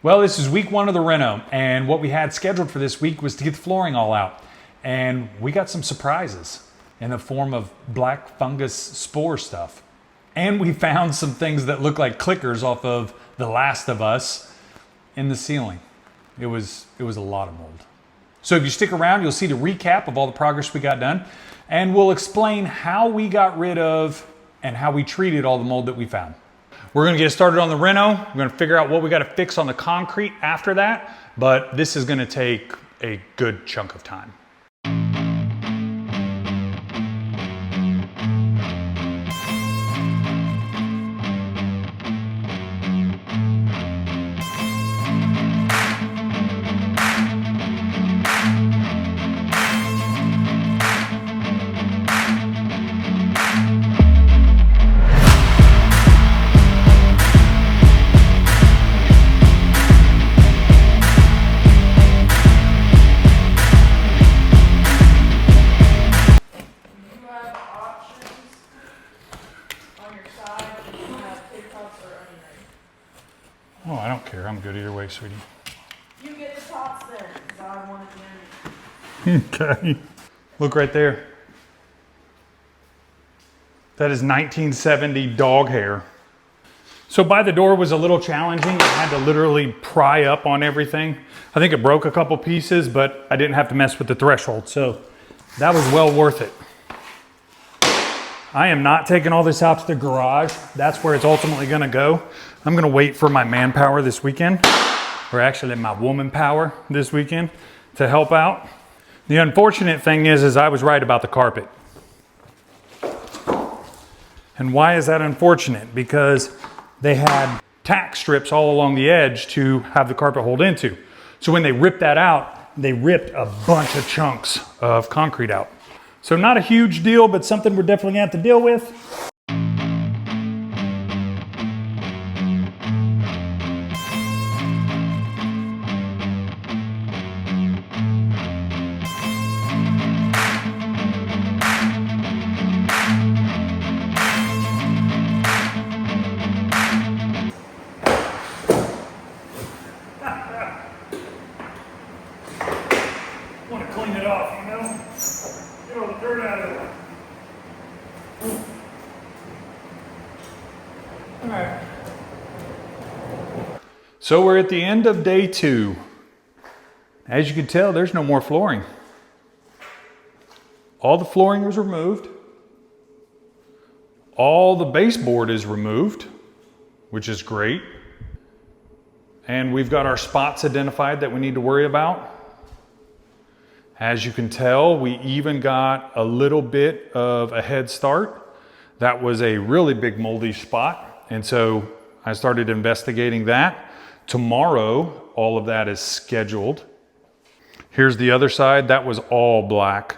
Well, this is week one of the reno, and what we had scheduled for this week was to get the flooring all out. And we got some surprises in the form of black fungus spore stuff. And we found some things that look like clickers off of The Last of Us in the ceiling. It was a lot of mold. So if you stick around, you'll see the recap of all the progress we got done, and we'll explain how we got rid of and how we treated all the mold that we found. We're gonna get started on the reno. We're gonna figure out what we gotta fix on the concrete after that, but this is gonna take a good chunk of time. Oh, I don't care. I'm good either way, sweetie. You get the tops then, because I want it to. Okay. Look right there. That is 1970 dog hair. So by the door was a little challenging. I had to literally pry up on everything. I think it broke a couple pieces, but I didn't have to mess with the threshold. So that was well worth it. I am not taking all this out to the garage. That's where it's ultimately gonna go. I'm gonna wait for my manpower this weekend, or actually my woman power this weekend to help out. The unfortunate thing is I was right about the carpet. And why is that unfortunate? Because they had tack strips all along the edge to have the carpet hold into. So when they ripped that out, they ripped a bunch of chunks of concrete out. So not a huge deal, but something we're definitely gonna have to deal with. Want to clean it off, you know? Get all the dirt out of it. All right. So we're at the end of day 2. As you can tell, there's no more flooring. All the flooring was removed. All the baseboard is removed, which is great. And we've got our spots identified that we need to worry about. As you can tell, we even got a little bit of a head start. That was a really big moldy spot. And so I started investigating that. Tomorrow, all of that is scheduled. Here's the other side. That was all black.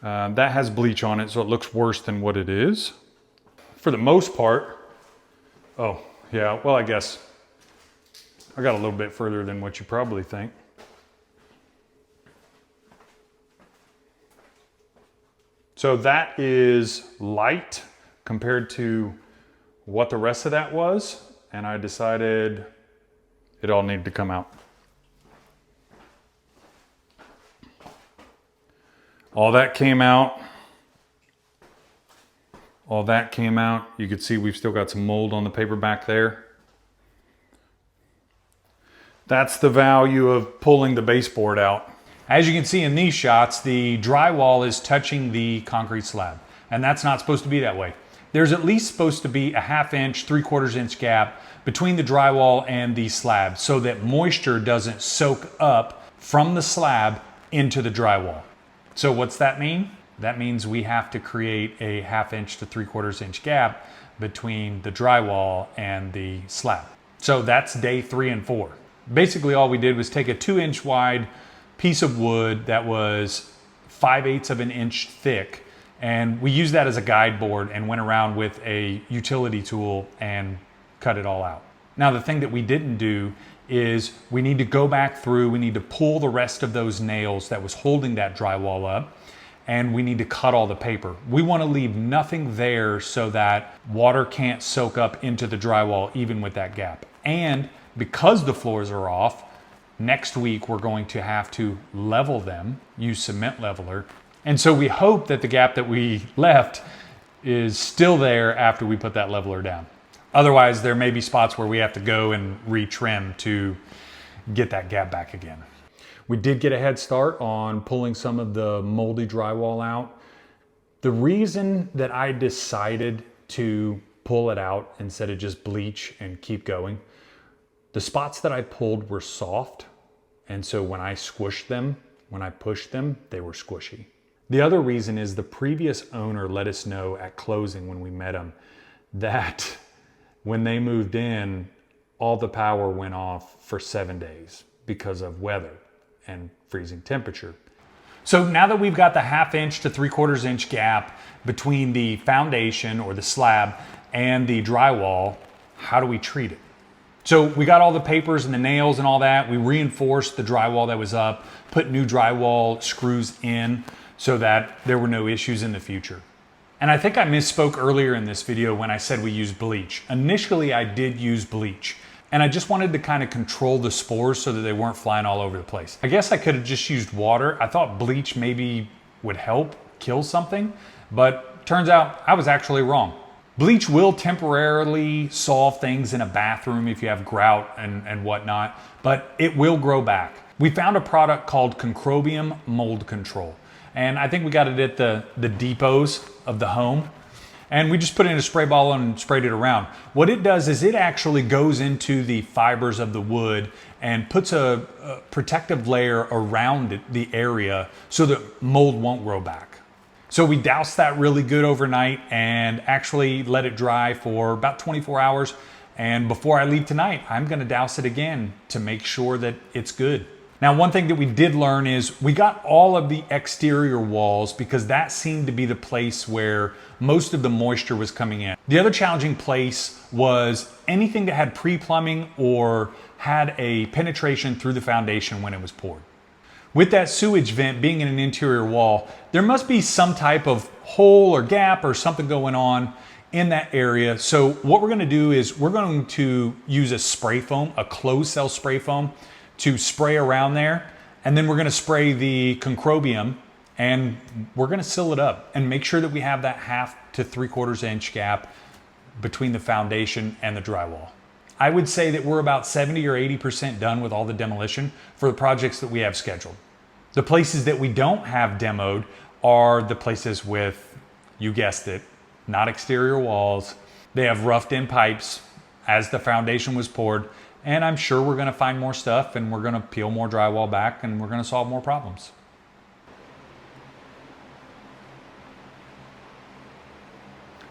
That has bleach on it, so it looks worse than what it is. For the most part, oh yeah, well, I guess I got a little bit further than what you probably think. So that is light compared to what the rest of that was, and I decided it all needed to come out. All that came out. All that came out. You can see we've still got some mold on the paper back there. That's the value of pulling the baseboard out. As you can see in these shots, the drywall is touching the concrete slab, and that's not supposed to be that way. There's at least supposed to be a 1/2 inch, 3/4 inch gap between the drywall and the slab so that moisture doesn't soak up from the slab into the drywall. So what's that mean? That means we have to create a 1/2 inch to 3/4 inch gap between the drywall and the slab. So that's day 3 and 4. Basically all we did was take a 2-inch wide piece of wood that was 5/8 of an inch thick, and we used that as a guide board and went around with a utility tool and cut it all out. Now the thing that we didn't do is we need to go back through, we need to pull the rest of those nails that was holding that drywall up, and we need to cut all the paper. We want to leave nothing there so that water can't soak up into the drywall even with that gap. And because the floors are off, next week we're going to have to level them, use cement leveler. And so we hope that the gap that we left is still there after we put that leveler down. Otherwise, there may be spots where we have to go and retrim to get that gap back again. We did get a head start on pulling some of the moldy drywall out. The reason that I decided to pull it out instead of just bleach and keep going, the spots that I pulled were soft. And so when I squished them, when I pushed them, they were squishy. The other reason is the previous owner let us know at closing when we met him that when they moved in, all the power went off for 7 days because of weather and freezing temperature. So now that we've got the 1/2 inch to 3/4 inch gap between the foundation or the slab and the drywall, how do we treat it? So we got all the papers and the nails and all that. We reinforced the drywall that was up, put new drywall screws in so that there were no issues in the future. And I think I misspoke earlier in this video when I said we used bleach. Initially, I did use bleach. And I just wanted to kind of control the spores so that they weren't flying all over the place. I guess I could have just used water. I thought bleach maybe would help kill something, but turns out I was actually wrong. Bleach will temporarily solve things in a bathroom if you have grout and whatnot, but it will grow back. We found a product called Concrobium Mold Control, and I think we got it at the depots of the home. And we just put it in a spray bottle and sprayed it around. What it does is it actually goes into the fibers of the wood and puts a protective layer around the area so that mold won't grow back. So we doused that really good overnight and actually let it dry for about 24 hours. And before I leave tonight, I'm gonna douse it again to make sure that it's good. Now, one thing that we did learn is we got all of the exterior walls because that seemed to be the place where most of the moisture was coming in. The other challenging place was anything that had pre-plumbing or had a penetration through the foundation when it was poured. With that sewage vent being in an interior wall, there must be some type of hole or gap or something going on in that area. So what we're gonna do is we're going to use a spray foam, a closed cell spray foam, to spray around there, and then we're gonna spray the Concrobium and we're gonna seal it up and make sure that we have that 1/2 to 3/4 inch gap between the foundation and the drywall. I would say that we're about 70 or 80% done with all the demolition for the projects that we have scheduled. The places that we don't have demoed are the places with, you guessed it, not exterior walls. They have roughed in pipes as the foundation was poured. And I'm sure we're gonna find more stuff and we're gonna peel more drywall back and we're gonna solve more problems.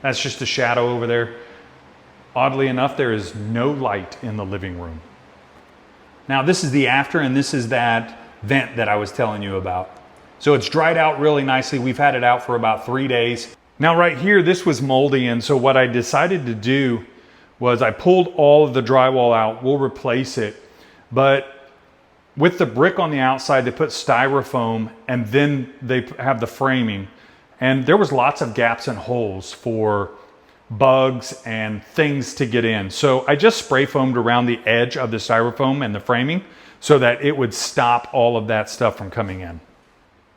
That's just a shadow over there. Oddly enough, there is no light in the living room. Now this is the after, and this is that vent that I was telling you about. So it's dried out really nicely. We've had it out for about 3 days. Now right here, this was moldy, and so what I decided to do was I pulled all of the drywall out. We'll replace it. But with the brick on the outside, they put styrofoam and then they have the framing. And there was lots of gaps and holes for bugs and things to get in. So I just spray foamed around the edge of the styrofoam and the framing so that it would stop all of that stuff from coming in.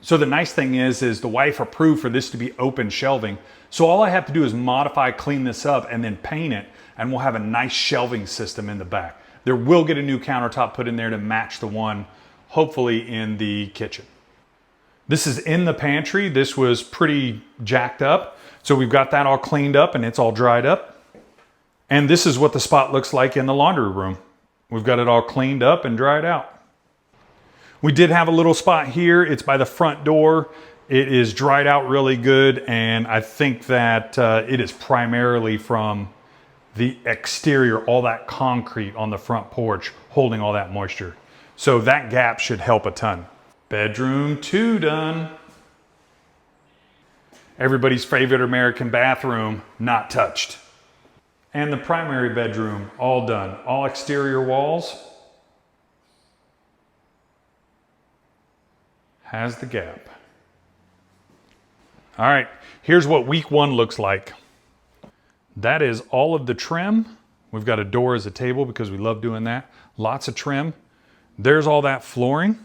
So the nice thing is the wife approved for this to be open shelving. So all I have to do is modify, clean this up, and then paint it, and we'll have a nice shelving system in the back. There will get a new countertop put in there to match the one, hopefully in the kitchen. This is in the pantry. This was pretty jacked up. So we've got that all cleaned up and it's all dried up. And this is what the spot looks like in the laundry room. We've got it all cleaned up and dried out. We did have a little spot here. It's by the front door. It is dried out really good, and I think that it is primarily from the exterior, all that concrete on the front porch holding all that moisture. So that gap should help a ton. Bedroom 2 done. Everybody's favorite American bathroom, not touched. And the primary bedroom, all done. All exterior walls. Has the gap. All right, here's what week 1 looks like. That is all of the trim We've got a door as a table because we love doing that. Lots of trim. There's all that flooring,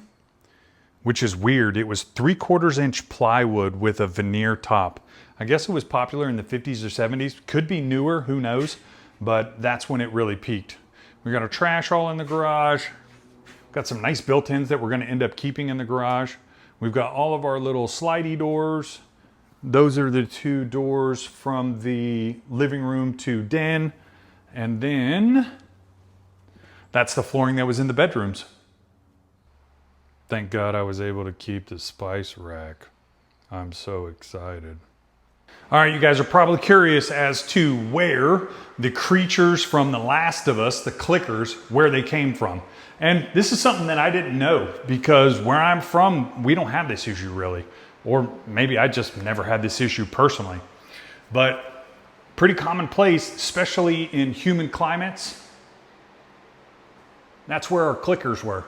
which is weird. It was 3/4 inch plywood with a veneer top. I guess it was popular in the 50s or 70s. Could be newer, who knows? But that's when it really peaked. We got our trash all in the garage. Got some nice built-ins that we're gonna end up keeping in the garage. We've got all of our little slidey doors. Those are the 2 doors from the living room to den. And then that's the flooring that was in the bedrooms. Thank God I was able to keep the spice rack. I'm so excited. All right, you guys are probably curious as to where the creatures from The Last of Us, the clickers, where they came from. And this is something that I didn't know because where I'm from, we don't have this issue really. Or maybe I just never had this issue personally. But pretty commonplace, especially in humid climates. That's where our clickers were.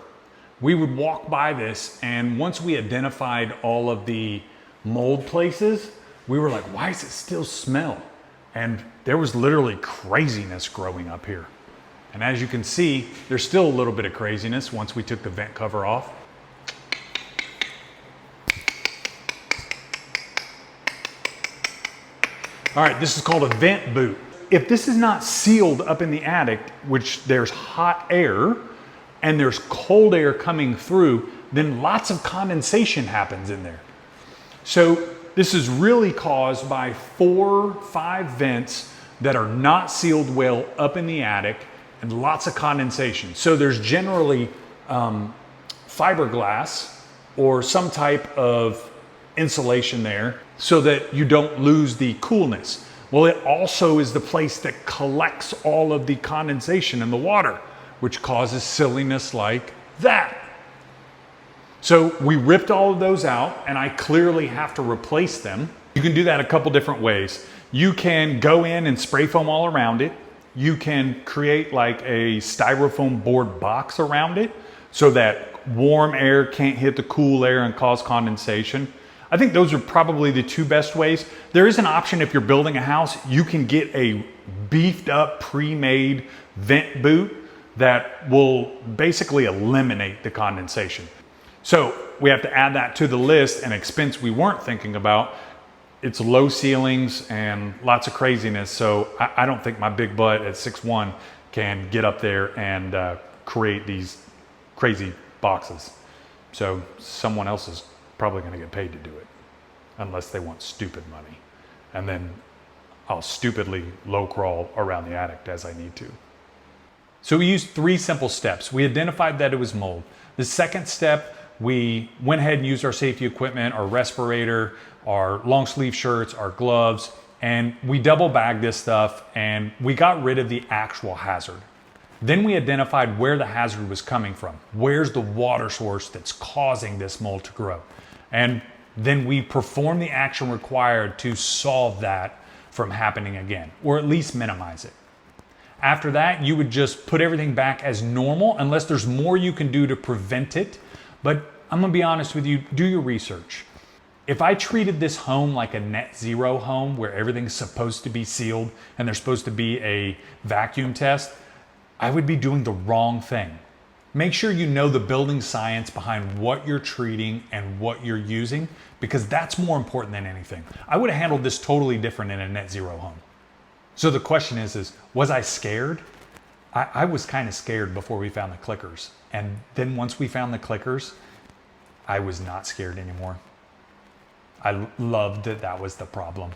We would walk by this, and once we identified all of the mold places, we were like, why does it still smell? And there was literally craziness growing up here. And as you can see, there's still a little bit of craziness once we took the vent cover off. All right, this is called a vent boot. If this is not sealed up in the attic, which there's hot air and there's cold air coming through, then lots of condensation happens in there. So this is really caused by 4, 5 vents that are not sealed well up in the attic and lots of condensation. So there's generally fiberglass or some type of insulation there so that you don't lose the coolness. Well, it also is the place that collects all of the condensation in the water, which causes silliness like that. So we ripped all of those out, and I clearly have to replace them. You can do that a couple different ways. You can go in and spray foam all around it. You can create like a styrofoam board box around it so that warm air can't hit the cool air and cause condensation. I think those are probably the 2 best ways. There is an option if you're building a house, you can get a beefed up, pre-made vent boot that will basically eliminate the condensation. So we have to add that to the list, an expense we weren't thinking about. It's low ceilings and lots of craziness. So I don't think my big butt at 6'1" can get up there and create these crazy boxes. So someone else is probably gonna get paid to do it unless they want stupid money. And then I'll stupidly low crawl around the attic as I need to. So we used 3 simple steps. We identified that it was mold. The second step, we went ahead and used our safety equipment, our respirator, our long sleeve shirts, our gloves, and we double bagged this stuff and we got rid of the actual hazard. Then we identified where the hazard was coming from. Where's the water source that's causing this mold to grow? And then we performed the action required to solve that from happening again, or at least minimize it. After that, you would just put everything back as normal unless there's more you can do to prevent it. But I'm gonna be honest with you, do your research. If I treated this home like a net zero home where everything's supposed to be sealed and there's supposed to be a vacuum test, I would be doing the wrong thing. Make sure you know the building science behind what you're treating and what you're using, because that's more important than anything. I would have handled this totally different in a net zero home. So the question is was I scared? I was kind of scared before we found the clickers. And then once we found the clickers, I was not scared anymore. I loved that that was the problem.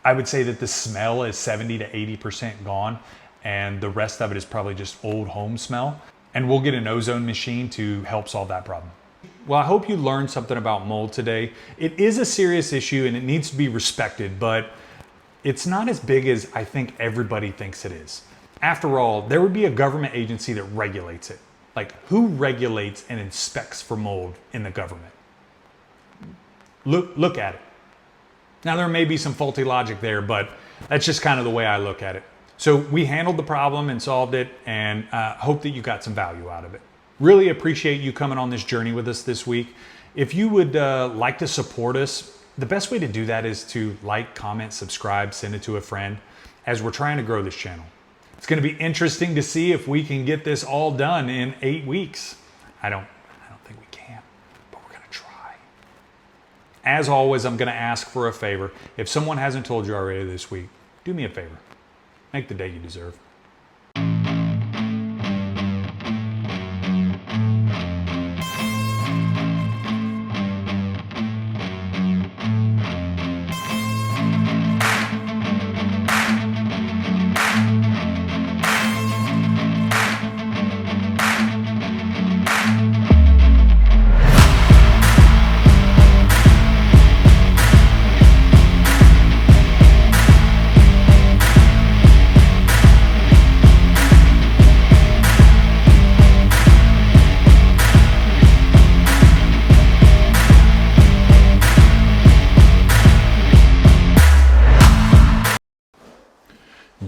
I would say that the smell is 70 to 80% gone, and the rest of it is probably just old home smell. And we'll get an ozone machine to help solve that problem. Well, I hope you learned something about mold today. It is a serious issue and it needs to be respected, but it's not as big as I think everybody thinks it is. After all, there would be a government agency that regulates it. Like, who regulates and inspects for mold in the government? Look at it. Now, there may be some faulty logic there, but that's just kind of the way I look at it. So we handled the problem and solved it, and hope that you got some value out of it. Really appreciate you coming on this journey with us this week. If you would like to support us, the best way to do that is to like, comment, subscribe, send it to a friend, as we're trying to grow this channel. It's going to be interesting to see if we can get this all done in 8 weeks. I don't think we can, but we're going to try. As always, I'm going to ask for a favor. If someone hasn't told you already this week, do me a favor. Make the day you deserve.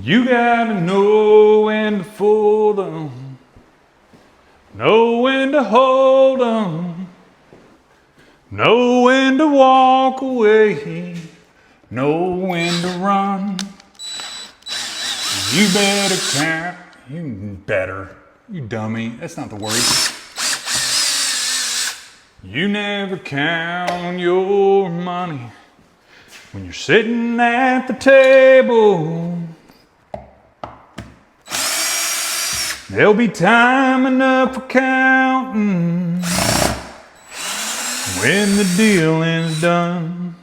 You gotta know when to fold 'em, know when to hold 'em, know when to walk away, know when to run. You better count, you dummy, that's not the word. You never count your money when you're sitting at the table. There'll be time enough for counting when the dealing's done.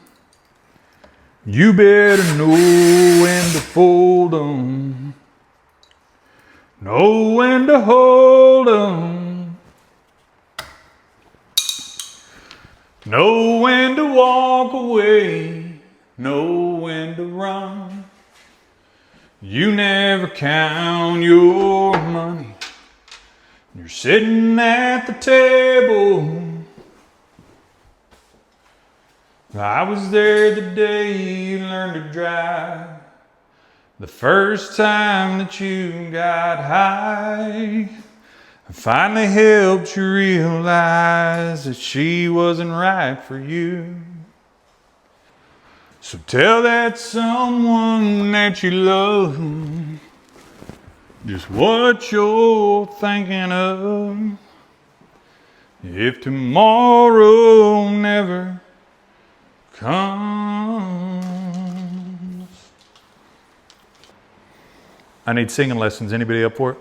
You better know when to fold 'em, know when to hold 'em, know when to walk away, know when to run. You never count your money. You're sitting at the table. I was there the day you learned to drive, the first time that you got high. I finally helped you realize that she wasn't right for you. So tell that someone that you love just what you're thinking of. If tomorrow never comes. I need singing lessons. Anybody up for it?